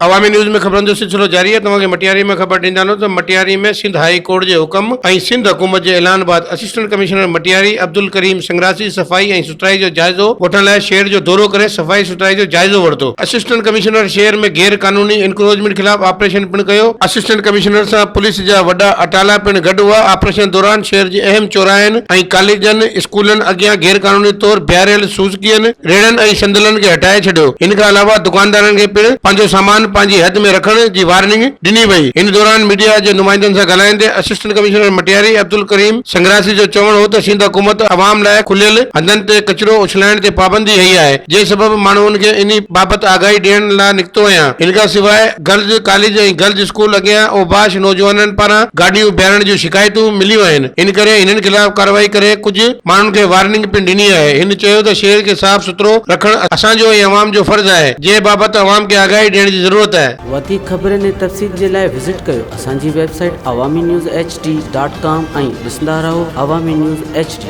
अवामी न्यूज़ में खबरन जो सिलसिलो जारी है। तव्हांखे मटियारी में ख़बर ॾींदानो त मटियारी में सिंध हाई कोर्ट जे हुकम ऐं सिंध हुकूमत जे ऐलान बाद अस्सिस्टेंट कमिश्नर मटियारी अब्दुलकरैम संगरासी सफ़ाई ऐं सुथराई जो जाइज़ो वठण लाइ शहर जो दौरो करे सफ़ाई सुथराई जो जाइज़ो वरितो। अस्सिस्टेंट कमिश्नर शहर में गैर कानूनी एनक्रोचमेंट खिलाफ ऑपरेशन पिण कयो। अस्सिस्टेंट कमिश्नर सां पुलिस जा वॾा अटाला पिण गॾु हुआ। ऑपरेशन दौरान शहर जे अहम चौराहनि ऐं कॉलेजनि स्कूलनि अॻियां गैर कानूनी तौर बीहारियल सूज़गियनि रेड़नि ऐं संदलनि खे हटाए छॾियो। इन खां अलावा दुकानदारनि खे पिण पंहिंजो सामान पंहिंजी हद में रखण जी वार्निंग ॾिनी वई। इन दौरान मीडिया जे नुमाइंदनि सां ॻाल्हाईंदे अस्सिस्टेंट कमिश्नर मटियारी अब्दुलकरैम संगरासी जो चवणु हो त सिंध हुकूमत अवाम लाइ खुलियल हंधनि ते कचरो उछलाइण ते पाबंदी हई आहे, जंहिं सबबि माण्हुनि खे इन बाबति आगाही ॾियण लाइ निकितो आहियां। इन खां सवाइ गर्ल्स कॉलेज ऐं गर्ल्स स्कूल अॻियां ओबाश नौजवाननि पारां गाॾियूं बीहारण जूं शिकायतूं मिलियूं आहिनि। इन करे हिननि खिलाफ कार्रवाई करे कुझु माण्हुनि खे वार्निंग पिण ॾिनी आहे। हिन चयो त शहर खे साफ़ सुथरो रखणु असांजो ऐं अवाम जो फर्ज़ आहे, जंहिं बाबति अवाम खे आगाही ॾियण जी ज़रूरत आहे। वधीक ख़बरनि ऐं तफ़सील जे लाइ विज़िट कयो असांजी वेबसाइट awamiNewsHD.com ऐं ॾिसंदा रहो अवामी न्यूज़ HD।